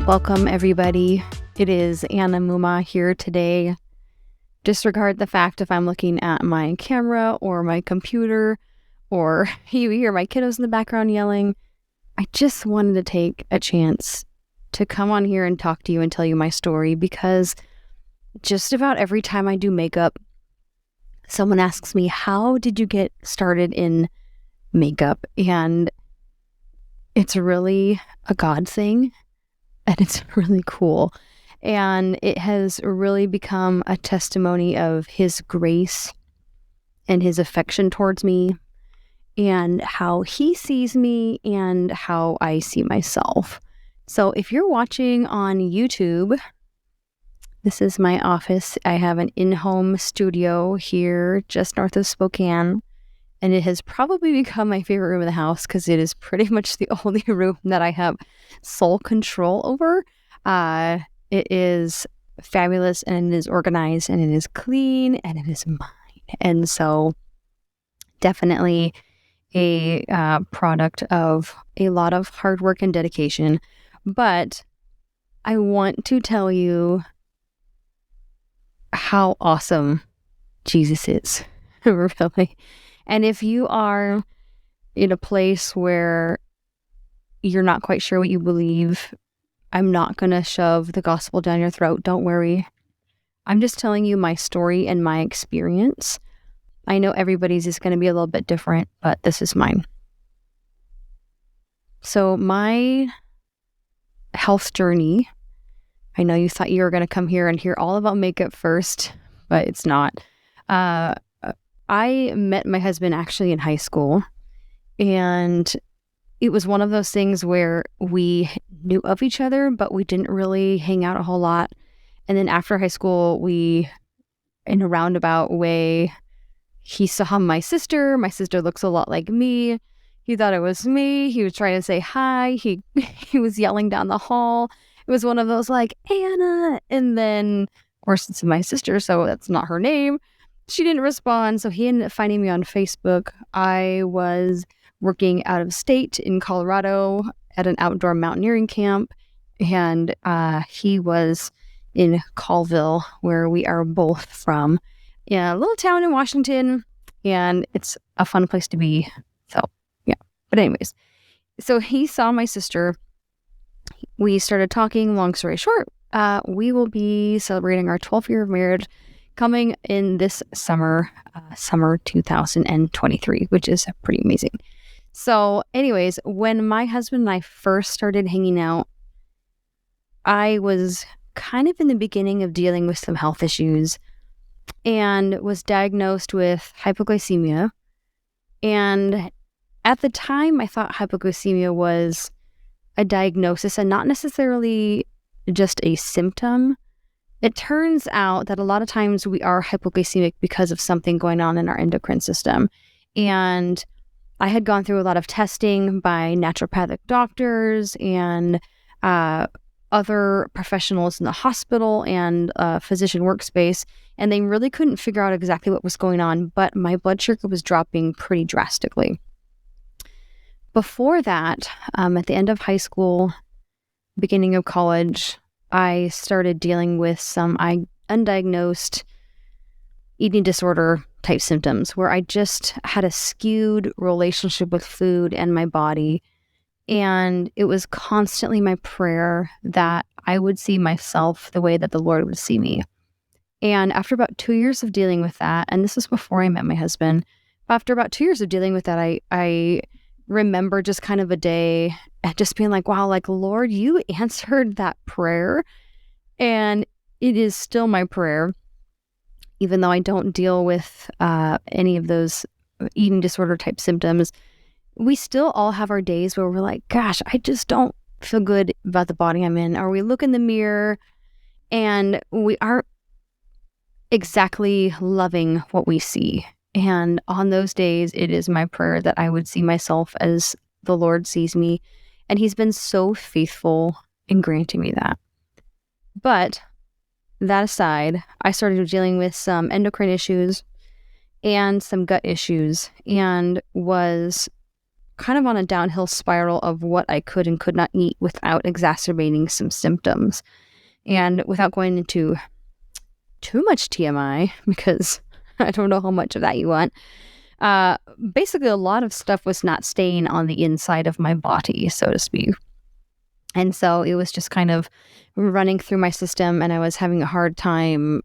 Welcome, everybody. It is Anna Mumau here today. Disregard the fact if I'm looking at my camera or my computer or you hear my kiddos in the background yelling. I just wanted to take a chance to come on here and talk to you and tell you my story, because just about every time I do makeup, someone asks me, how did you get started in makeup? And it's really a God thing. And it's really cool. And it has really become a testimony of His grace and His affection towards me, and how He sees me and how I see myself. So if you're watching on YouTube, this is my office. I have an in-home studio here just north of Spokane. And it has probably become my favorite room in the house because it is pretty much the only room that I have sole control over. It is fabulous, and it is organized, and it is clean, and it is mine. And so definitely a product of a lot of hard work and dedication. But I want to tell you how awesome Jesus is, really. And if you are in a place where you're not quite sure what you believe, I'm not going to shove the gospel down your throat. Don't worry. I'm just telling you my story and my experience. I know everybody's is going to be a little bit different, but this is mine. So my health journey, I know you thought you were going to come here and hear all about makeup first, but it's not. I met my husband actually in high school, and it was one of those things where we knew of each other, but we didn't really hang out a whole lot. And then after high school, we, in a roundabout way, he saw my sister. My sister looks a lot like me. He thought it was me. He was trying to say hi. He was yelling down the hall. It was one of those like, Anna. And then, of course, it's my sister, so that's not her name. She didn't respond, so he ended up finding me on Facebook. I was working out of state in Colorado at an outdoor mountaineering camp, and he was in Colville, where we are both from, in a little town in Washington, and it's a fun place to be. So, yeah. But anyways, so he saw my sister. We started talking. Long story short, we will be celebrating our 12th year of marriage coming in this summer 2023, which is pretty amazing. So anyways, when my husband and I first started hanging out, I was kind of in the beginning of dealing with some health issues and was diagnosed with hypoglycemia. And at the time, I thought hypoglycemia was a diagnosis and not necessarily just a symptom. It turns out that a lot of times we are hypoglycemic because of something going on in our endocrine system. And I had gone through a lot of testing by naturopathic doctors and other professionals in the hospital and physician workspace, and they really couldn't figure out exactly what was going on, but my blood sugar was dropping pretty drastically. Before that, at the end of high school, beginning of college, I started dealing with some undiagnosed eating disorder type symptoms where I just had a skewed relationship with food and my body. And it was constantly my prayer that I would see myself the way that the Lord would see me. And after about 2 years of dealing with that, and this was before I met my husband, after about 2 years of dealing with that, I remember just kind of a day and just being like, wow, like, Lord, you answered that prayer. And it is still my prayer, even though I don't deal with any of those eating disorder type symptoms. We still all have our days where we're like, gosh, I just don't feel good about the body I'm in. Or we look in the mirror and we aren't exactly loving what we see. And on those days, it is my prayer that I would see myself as the Lord sees me. And He's been so faithful in granting me that. But that aside, I started dealing with some endocrine issues and some gut issues, and was kind of on a downhill spiral of what I could and could not eat without exacerbating some symptoms. And without going into too much TMI, because I don't know how much of that you want, basically a lot of stuff was not staying on the inside of my body, so to speak. And so it was just kind of running through my system, and I was having a hard time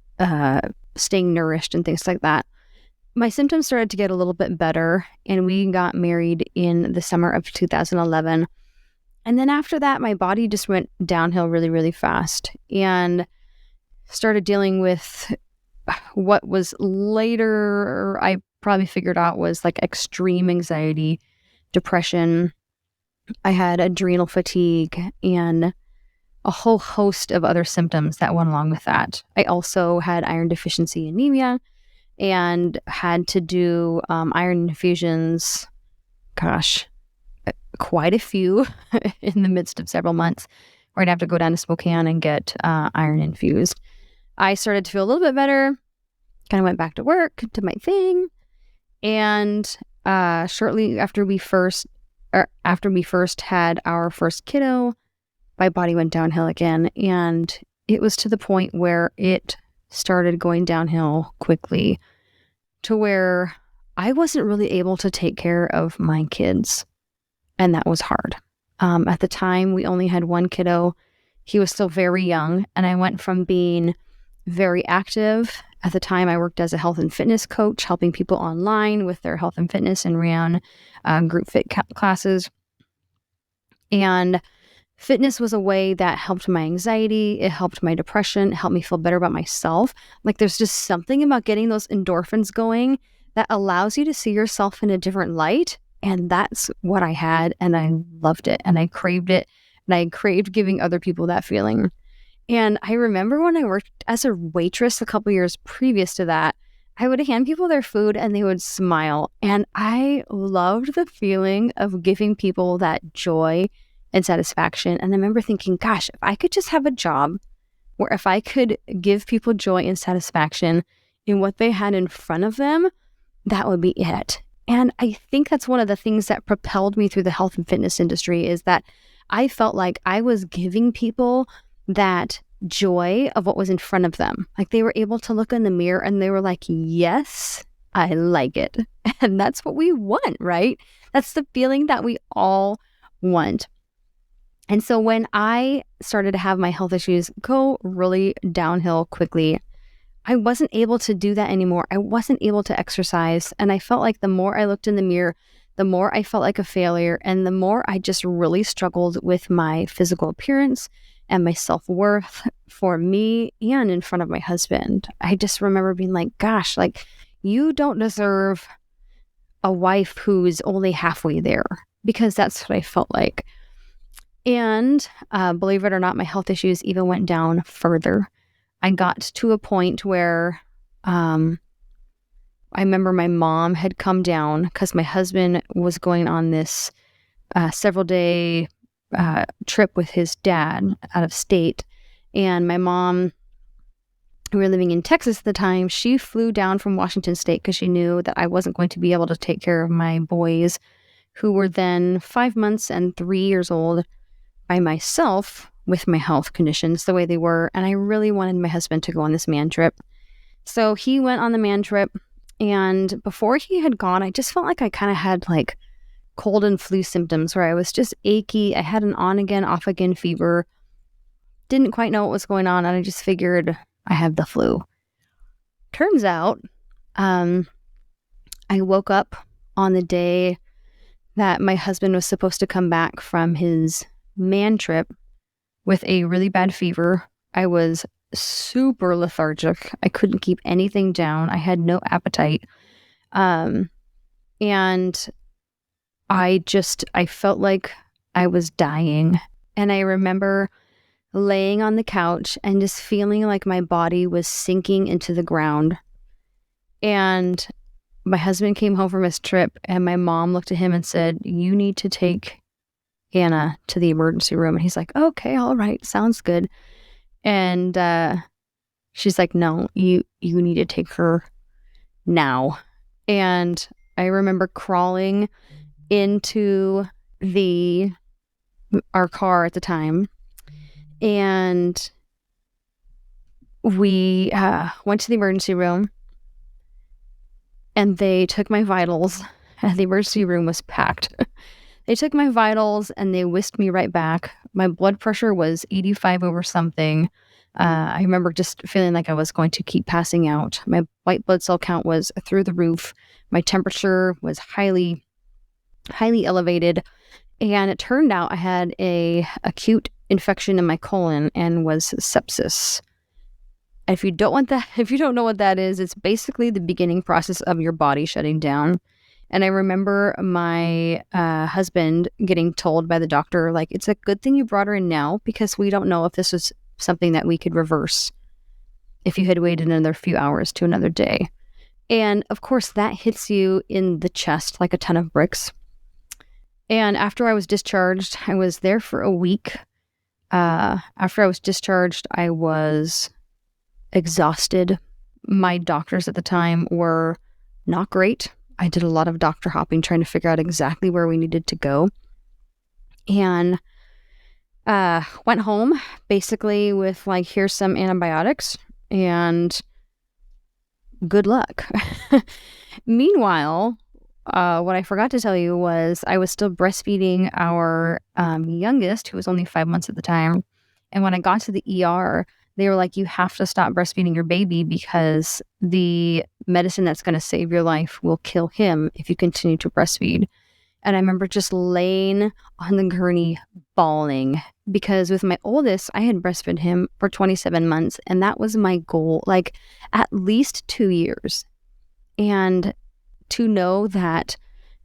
staying nourished and things like that. My symptoms started to get a little bit better, and we got married in the summer of 2011. And then after that, my body just went downhill really, really fast, and started dealing with what was later I probably figured out was like extreme anxiety, depression. I had adrenal fatigue and a whole host of other symptoms that went along with that. I also had iron deficiency anemia and had to do iron infusions, quite a few in the midst of several months, where I'd have to go down to Spokane and get iron infused. I started to feel a little bit better, kind of went back to work, did my thing, and shortly after we first had our first kiddo, my body went downhill again, and it was to the point where it started going downhill quickly to where I wasn't really able to take care of my kids, and that was hard. At the time, we only had one kiddo. He was still very young, and I went from being very active. At the time, I worked as a health and fitness coach, helping people online with their health and fitness and ran group fit classes. And fitness was a way that helped my anxiety. It helped my depression. It helped me feel better about myself. Like there's just something about getting those endorphins going that allows you to see yourself in a different light. And that's what I had. And I loved it. And I craved it. And I craved giving other people that feeling. And I remember when I worked as a waitress a couple years previous to that, I would hand people their food and they would smile. And I loved the feeling of giving people that joy and satisfaction. And I remember thinking, gosh, if I could just have a job where if I could give people joy and satisfaction in what they had in front of them, that would be it. And I think that's one of the things that propelled me through the health and fitness industry is that I felt like I was giving people that joy of what was in front of them. Like they were able to look in the mirror and they were like, yes, I like it. And that's what we want, right? That's the feeling that we all want. And so when I started to have my health issues go really downhill quickly, I wasn't able to do that anymore. I wasn't able to exercise. And I felt like the more I looked in the mirror, the more I felt like a failure. And the more I just really struggled with my physical appearance and my self-worth for me and in front of my husband. I just remember being like, gosh, like you don't deserve a wife who's only halfway there, because that's what I felt like. And believe it or not, my health issues even went down further. I got to a point where I remember my mom had come down because my husband was going on this several-day trip with his dad out of state. And my mom, we were living in Texas at the time, she flew down from Washington State because she knew that I wasn't going to be able to take care of my boys, who were then 5 months and 3 years old, by myself with my health conditions the way they were. And I really wanted my husband to go on this man trip. So he went on the man trip. And before he had gone, I just felt like I kind of had like cold and flu symptoms where I was just achy. I had an on again, off again fever. Didn't quite know what was going on. And I just figured I have the flu. Turns out, I woke up on the day that my husband was supposed to come back from his man trip with a really bad fever. I was super lethargic. I couldn't keep anything down. I had no appetite. And I felt like I was dying. And I remember laying on the couch and just feeling like my body was sinking into the ground. And my husband came home from his trip and my mom looked at him and said, "You need to take Hannah to the emergency room." And he's like, "Okay, all right, sounds good." And she's like, "No, you need to take her now." And I remember crawling into our car at the time, and we went to the emergency room, and they took my vitals, and the emergency room was packed. They took my vitals and they whisked me right back. My blood pressure was 85 over something. I remember just feeling like I was going to keep passing out. My white blood cell count was through the roof. My temperature was highly, highly elevated. And it turned out I had a acute infection in my colon and was sepsis. If you don't know what that is, it's basically the beginning process of your body shutting down. And I remember my husband getting told by the doctor, like, it's a good thing you brought her in now because we don't know if this was something that we could reverse if you had waited another few hours to another day. And of course, that hits you in the chest like a ton of bricks. And after I was discharged, I was there for a week. After I was discharged, I was exhausted. My doctors at the time were not great. I did a lot of doctor hopping trying to figure out exactly where we needed to go. And went home basically with like, here's some antibiotics and good luck. Meanwhile, what I forgot to tell you was I was still breastfeeding our youngest, who was only 5 months at the time. And when I got to the ER, they were like, you have to stop breastfeeding your baby because the medicine that's going to save your life will kill him if you continue to breastfeed. And I remember just laying on the gurney bawling because with my oldest, I had breastfed him for 27 months. And that was my goal, like at least 2 years. And to know that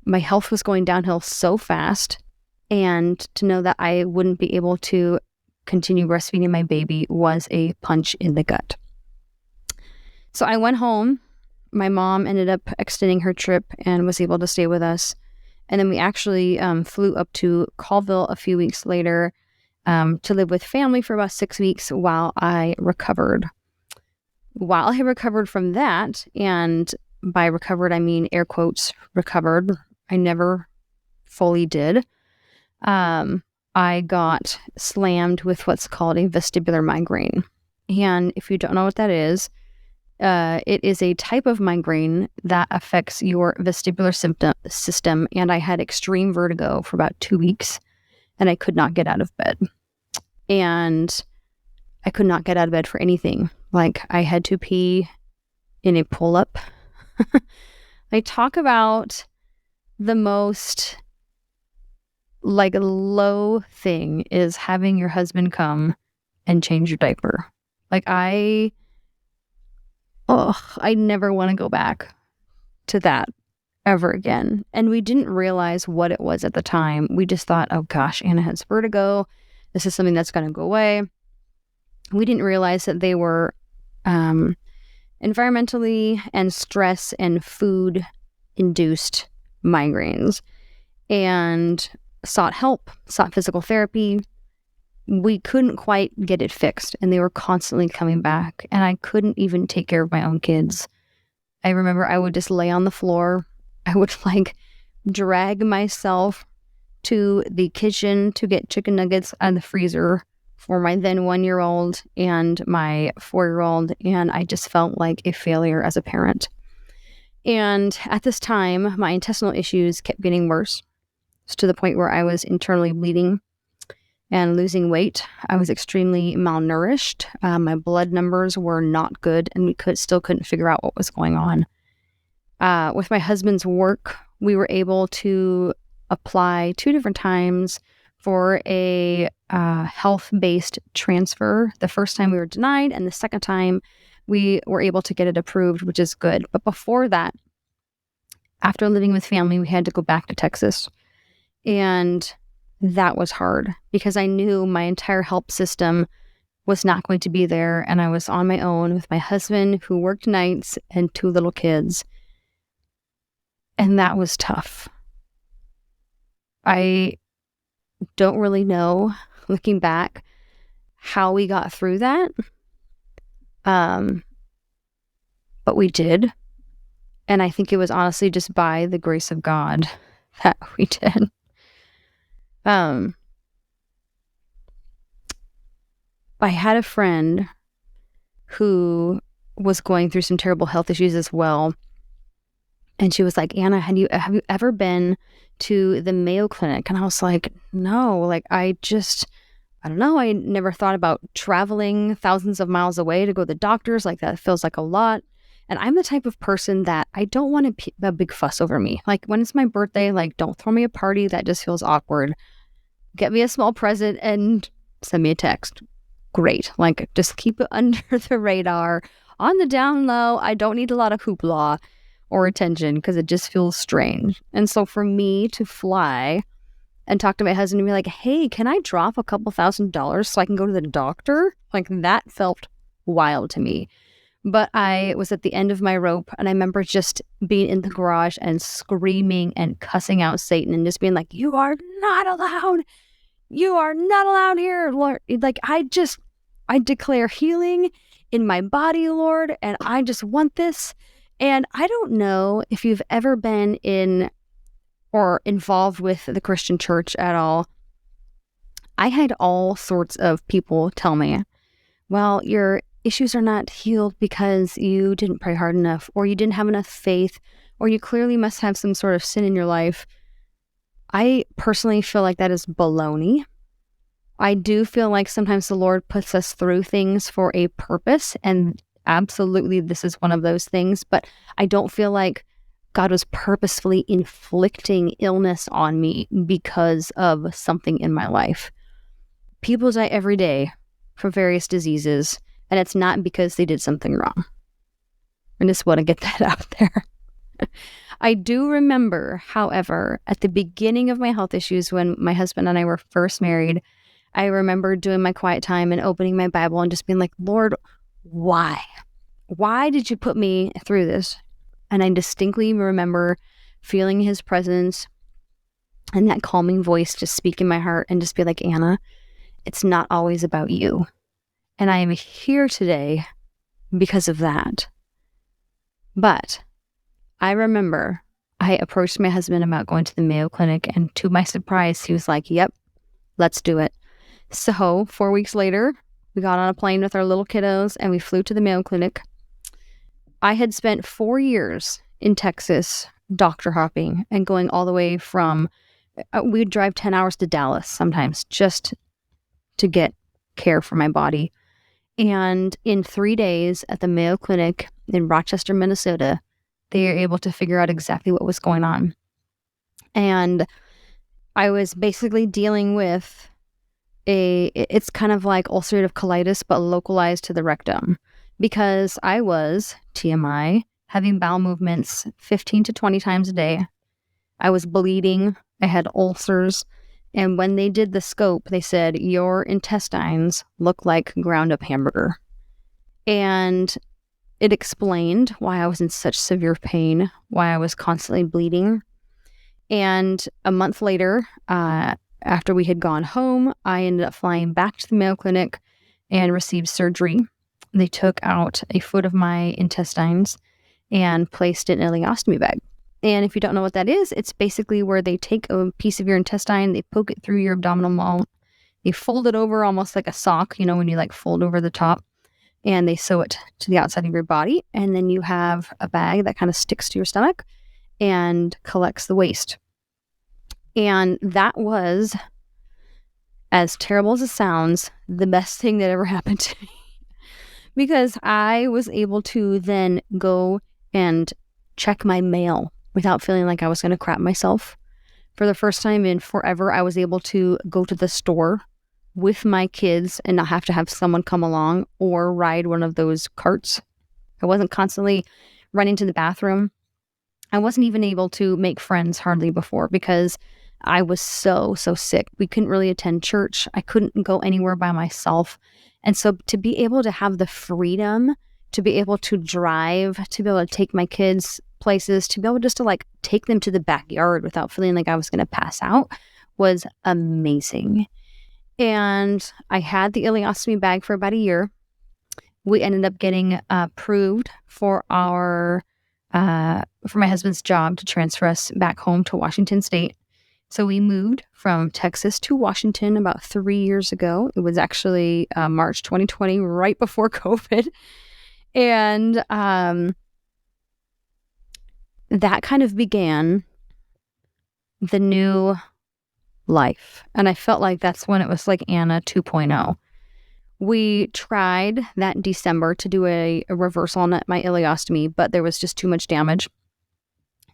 my health was going downhill so fast and to know that I wouldn't be able to continue breastfeeding my baby was a punch in the gut. So I went home. My mom ended up extending her trip and was able to stay with us. And then we actually flew up to Colville a few weeks later to live with family for about 6 weeks while I recovered. While I recovered from that, and by recovered, I mean air quotes, recovered. I never fully did. I got slammed with what's called a vestibular migraine. And if you don't know what that is, it is a type of migraine that affects your vestibular system. And I had extreme vertigo for about 2 weeks, and I could not get out of bed. And I could not get out of bed for anything. Like I had to pee in a pull-up. I talk about the most like low thing is having your husband come and change your diaper. Like I never want to go back to that ever again. And we didn't realize what it was at the time. We just thought, oh gosh, Anna has vertigo. This is something that's going to go away. We didn't realize that they were environmentally and stress and food induced migraines, and sought help, sought physical therapy. We couldn't quite get it fixed, and they were constantly coming back, and I couldn't even take care of my own kids. I remember I would just lay on the floor. I would like drag myself to the kitchen to get chicken nuggets out of the freezer for my then 1-year-old and my 4-year-old, and I just felt like a failure as a parent. And at this time, my intestinal issues kept getting worse, to the point where I was internally bleeding and losing weight. I was extremely malnourished. My blood numbers were not good, and we still couldn't figure out what was going on. With my husband's work, we were able to apply 2 different times for a health-based transfer. The first time we were denied, and the second time we were able to get it approved, which is good. But before that, after living with family, we had to go back to Texas. And that was hard because I knew my entire help system was not going to be there. And I was on my own with my husband who worked nights and 2 little kids. And that was tough. I don't really know, looking back, how we got through that. But we did. And I think it was honestly just by the grace of God that we did. I had a friend who was going through some terrible health issues as well. And she was like, Anna, have you ever been to the Mayo Clinic? And I was like, no, like I don't know. I never thought about traveling thousands of miles away to go to the doctors. Like that feels like a lot. And I'm the type of person that I don't want a big fuss over me. Like when it's my birthday, like don't throw me a party. That just feels awkward. Get me a small present and send me a text. Great. Like just keep it under the radar. On the down low, I don't need a lot of hoopla or attention because it just feels strange. And so for me to fly and talk to my husband and be like, hey, can I drop a couple $1,000s so I can go to the doctor? Like that felt wild to me. But I was at the end of my rope and I remember just being in the garage and screaming and cussing out Satan and just being like, you are not allowed. You are not allowed here, Lord. Like I declare healing in my body, Lord, and I just want this. And I don't know if you've ever been in or involved with the Christian church at all. I had all sorts of people tell me, well, your issues are not healed because you didn't pray hard enough, or you didn't have enough faith, or you clearly must have some sort of sin in your life. I personally feel like that is baloney. I do feel like sometimes the Lord puts us through things for a purpose, and absolutely this is one of those things, but I don't feel like God was purposefully inflicting illness on me because of something in my life. People die every day from various diseases, and it's not because they did something wrong. I just want to get that out there. I do remember, however, at the beginning of my health issues when my husband and I were first married, I remember doing my quiet time and opening my Bible and just being like, Lord, why? Why did you put me through this? And I distinctly remember feeling his presence and that calming voice just speak in my heart and just be like, Anna, it's not always about you. And I am here today because of that. But I remember I approached my husband about going to the Mayo Clinic, and to my surprise, he was like, yep, let's do it. So 4 weeks later, we got on a plane with our little kiddos and we flew to the Mayo Clinic. I had spent 4 years in Texas doctor hopping and going all the way from, we'd drive 10 hours to Dallas sometimes just to get care for my body. And in 3 days at the Mayo Clinic in Rochester, Minnesota, they were able to figure out exactly what was going on. And I was basically dealing with it's kind of like ulcerative colitis, but localized to the rectum, because I was, TMI, having bowel movements 15 to 20 times a day. I was bleeding. I had ulcers. And when they did the scope, they said, your intestines look like ground up hamburger. And it explained why I was in such severe pain, why I was constantly bleeding. And a month later, after we had gone home, I ended up flying back to the Mayo Clinic and received surgery. They took out a foot of my intestines and placed it in an ileostomy bag. And if you don't know what that is, it's basically where they take a piece of your intestine, they poke it through your abdominal wall, they fold it over almost like a sock, when you like fold over the top, and they sew it to the outside of your body. And then you have a bag that kind of sticks to your stomach and collects the waste. And that was, as terrible as it sounds, the best thing that ever happened to me. Because I was able to then go and check my mail without feeling like I was going to crap myself. For the first time in forever, I was able to go to the store with my kids and not have to have someone come along or ride one of those carts. I wasn't constantly running to the bathroom. I wasn't even able to make friends hardly before because I was so sick. We couldn't really attend church. I couldn't go anywhere by myself. And so to be able to have the freedom, to be able to drive, to be able to take my kids places, to be able just to like take them to the backyard without feeling like I was going to pass out was amazing. And I had the ileostomy bag for about a year. We ended up getting approved for our for my husband's job to transfer us back home to Washington State. So we moved from Texas to Washington about 3 years ago. It was actually March 2020, right before COVID. And that kind of began the new life. And I felt like that's when it was like Anna 2.0. We tried that December to do a reversal on my ileostomy, but there was just too much damage.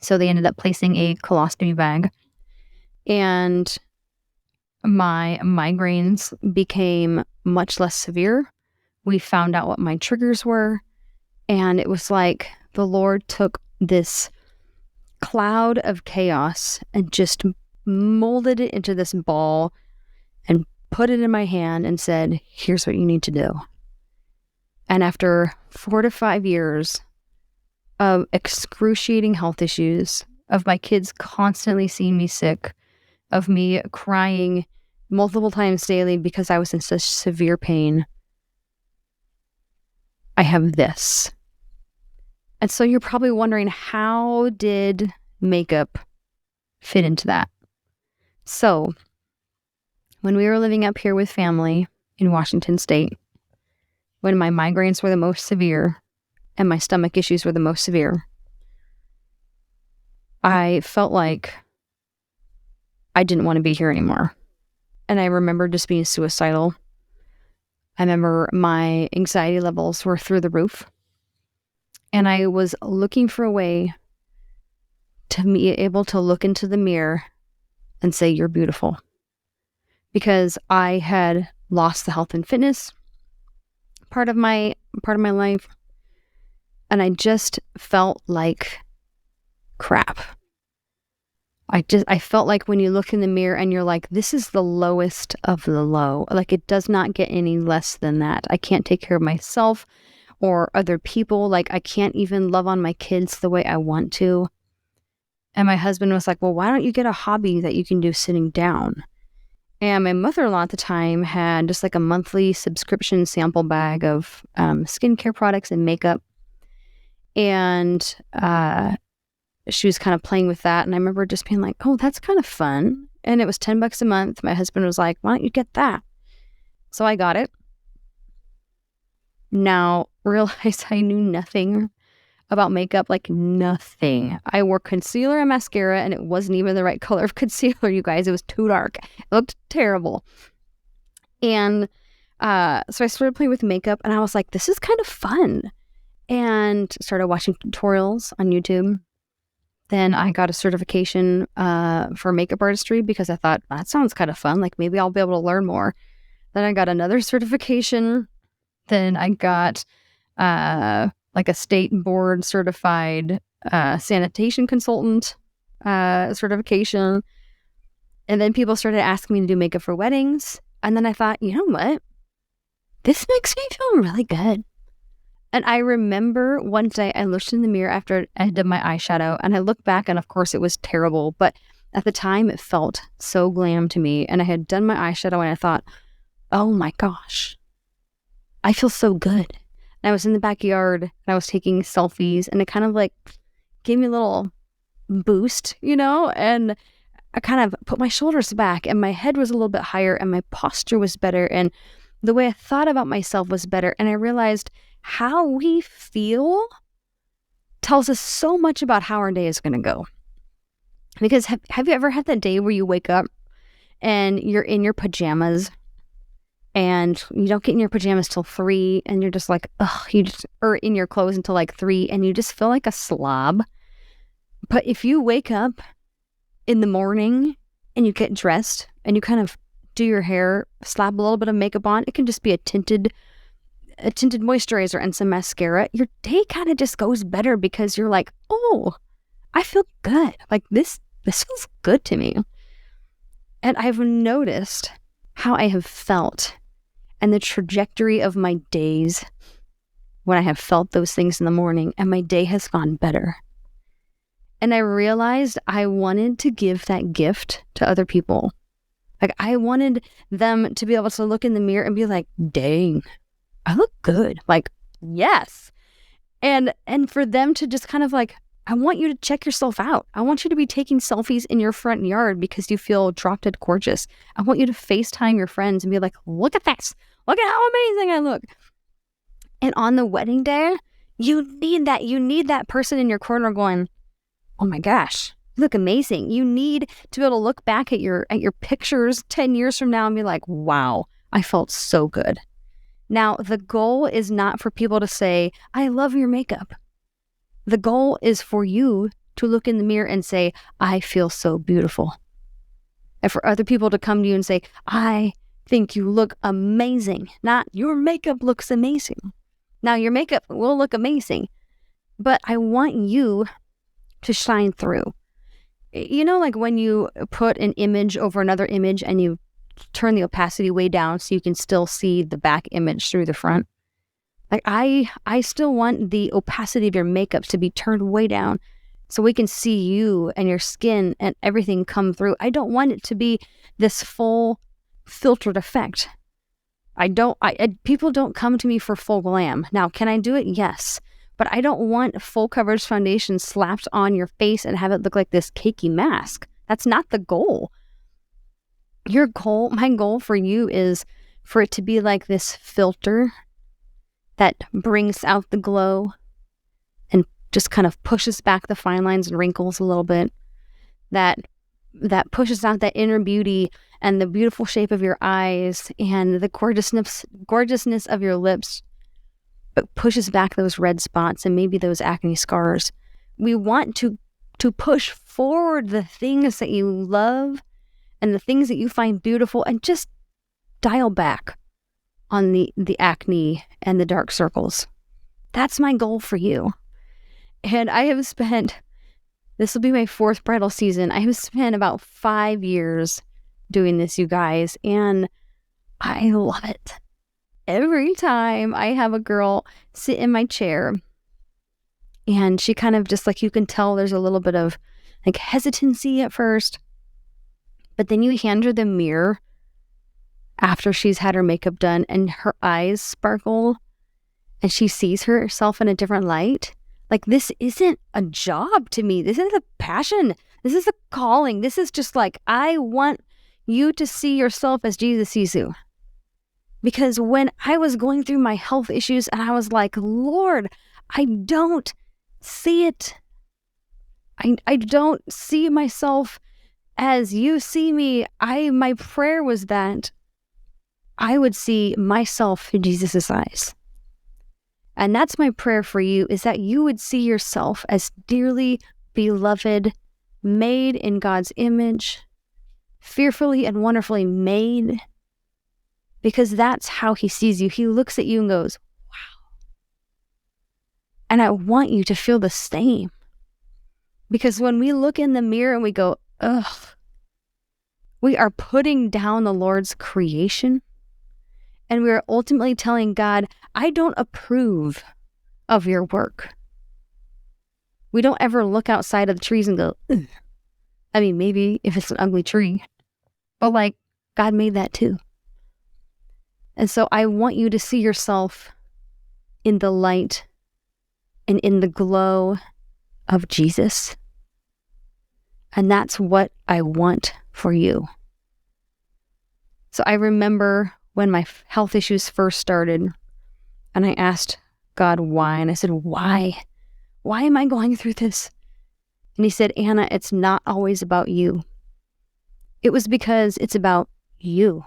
So they ended up placing a colostomy bag. And my migraines became much less severe. We found out what my triggers were. And it was like the Lord took this cloud of chaos and just molded it into this ball and put it in my hand and said, here's what you need to do. And after 4 to 5 years of excruciating health issues, of my kids constantly seeing me sick, of me crying multiple times daily because I was in such severe pain, I have this. And so you're probably wondering, how did makeup fit into that? So when we were living up here with family in Washington State, when my migraines were the most severe and my stomach issues were the most severe, I felt like I didn't want to be here anymore. And I remember just being suicidal. I remember my anxiety levels were through the roof. And I was looking for a way to be able to look into the mirror and say, you're beautiful. Because I had lost the health and fitness part of my life. And I just felt like crap. I felt like when you look in the mirror and you're like, this is the lowest of the low. Like, it does not get any less than that. I can't take care of myself or other people. Like, I can't even love on my kids the way I want to. And my husband was like, well, why don't you get a hobby that you can do sitting down? And my mother-in-law at the time had just like a monthly subscription sample bag of skincare products and makeup. And she was kind of playing with that. And I remember just being like, oh, that's kind of fun. And it was $10 a month. My husband was like, why don't you get that? So I got it. Now, realize I knew nothing about makeup, like nothing. I wore concealer and mascara, and it wasn't even the right color of concealer, you guys. It was too dark. It looked terrible. And so I started playing with makeup, and I was like, this is kind of fun. And started watching tutorials on YouTube. Then I got a certification for makeup artistry because I thought, that sounds kind of fun. Like, maybe I'll be able to learn more. Then I got another certification. Then I got like a state board certified sanitation consultant certification. And then people started asking me to do makeup for weddings. And then I thought, you know what? This makes me feel really good. And I remember one day I looked in the mirror after I did my eyeshadow, and I looked back, and of course it was terrible. But at the time, it felt so glam to me. And I had done my eyeshadow, and I thought, oh my gosh, I feel so good. And I was in the backyard, and I was taking selfies, and it kind of like gave me a little boost, you know? And I kind of put my shoulders back, and my head was a little bit higher, and my posture was better, and the way I thought about myself was better. And I realized how we feel tells us so much about how our day is going to go. Because have you ever had that day where you wake up and you're in your pajamas and you don't get in your pajamas till 3 and you're just like, ugh, or in your clothes until like 3 and you just feel like a slob? But if you wake up in the morning and you get dressed and you kind of do your hair, slap a little bit of makeup on, it can just be a tinted moisturizer and some mascara, your day kind of just goes better because you're like, oh, I feel good. Like this feels good to me. And I've noticed how I have felt and the trajectory of my days when I have felt those things in the morning, and my day has gone better. And I realized I wanted to give that gift to other people. Like, I wanted them to be able to look in the mirror and be like, dang, I look good. Like, yes. And for them to just kind of like I want you to check yourself out. I want you to be taking selfies in your front yard because you feel drop dead gorgeous. I want you to FaceTime your friends and be like, look at this. Look at how amazing I look. And on the wedding day, you need that. You need that person in your corner going, oh my gosh, you look amazing. You need to be able to look back at your pictures 10 years from now and be like, wow, I felt so good. Now, the goal is not for people to say, I love your makeup. The goal is for you to look in the mirror and say, I feel so beautiful. And for other people to come to you and say, I think you look amazing. Not your makeup looks amazing. Now, your makeup will look amazing, but I want you to shine through. You know, like when you put an image over another image and you turn the opacity way down so you can still see the back image through the front. Like I still want the opacity of your makeup to be turned way down so we can see you and your skin and everything come through. I don't want it to be this full filtered effect. People don't come to me for full glam. Now, can I do it? Yes. But I don't want full coverage foundation slapped on your face and have it look like this cakey mask. That's not the goal. My goal for you is for it to be like this filter that brings out the glow and just kind of pushes back the fine lines and wrinkles a little bit. That pushes out that inner beauty and the beautiful shape of your eyes and the gorgeousness of your lips, but pushes back those red spots and maybe those acne scars. We want to push forward the things that you love and the things that you find beautiful and just dial back on the acne and the dark circles. That's my goal for you. And I have spent, this will be my 4th bridal season. I have spent about 5 years doing this, you guys, and I love it. Every time I have a girl sit in my chair and she kind of just like, you can tell there's a little bit of like hesitancy at first, but then you hand her the mirror after she's had her makeup done and her eyes sparkle and she sees herself in a different light. Like, this isn't a job to me. This is a passion. This is a calling. This is just like, I want you to see yourself as Jesus sees you. Because when I was going through my health issues and I was like, Lord, I don't see it. I don't see myself as you see me. My prayer was that I would see myself through Jesus' eyes. And that's my prayer for you, is that you would see yourself as dearly beloved, made in God's image, fearfully and wonderfully made, because that's how he sees you. He looks at you and goes, wow. And I want you to feel the same. Because when we look in the mirror and we go, ugh, we are putting down the Lord's creation. And we are ultimately telling God, I don't approve of your work. We don't ever look outside of the trees and go, ugh. I mean, maybe if it's an ugly tree, but like, God made that too. And so I want you to see yourself in the light and in the glow of Jesus. And that's what I want for you. So I remember when my health issues first started and I asked God why. And I said, why? Why am I going through this? And he said, Anna, it's not always about you. It was because it's about you.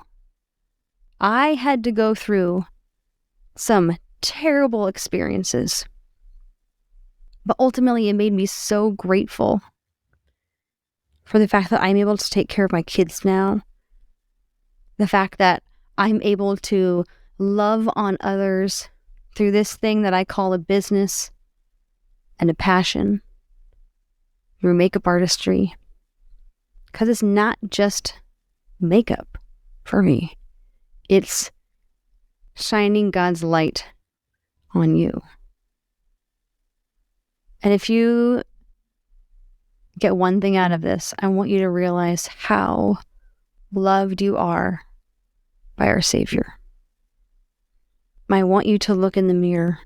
I had to go through some terrible experiences, but ultimately it made me so grateful for the fact that I'm able to take care of my kids now. The fact that I'm able to love on others through this thing that I call a business and a passion through makeup artistry. Because it's not just makeup for me. It's shining God's light on you. And if you get one thing out of this, I want you to realize how loved you are by our Savior. I want you to look in the mirror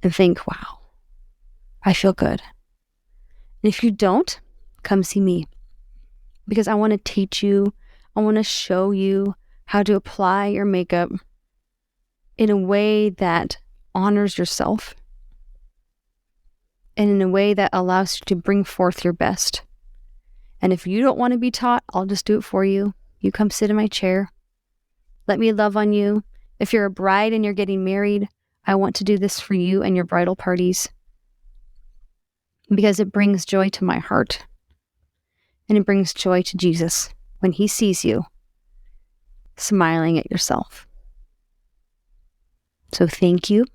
and think, wow, I feel good. And if you don't, come see me, because I want to teach you, I want to show you how to apply your makeup in a way that honors yourself and in a way that allows you to bring forth your best. And if you don't want to be taught, I'll just do it for you. You come sit in my chair. Let me love on you. If you're a bride and you're getting married, I want to do this for you and your bridal parties, because it brings joy to my heart. And it brings joy to Jesus when he sees you smiling at yourself. So thank you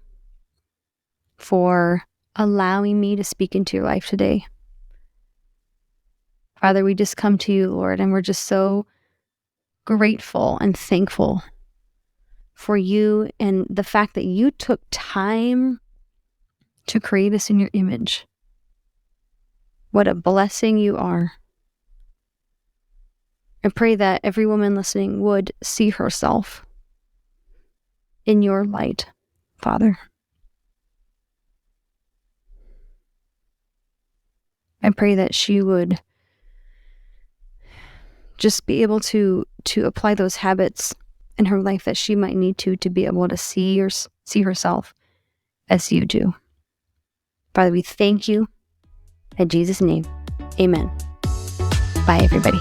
for allowing me to speak into your life today. Father, we just come to you, Lord, and we're just so grateful and thankful for you and the fact that you took time to create us in your image. What a blessing you are. I pray that every woman listening would see herself in your light, Father. I pray that she would just be able to apply those habits in her life that she might need to be able to see herself as you do. Father, we thank you. In Jesus' name, amen. Bye, everybody.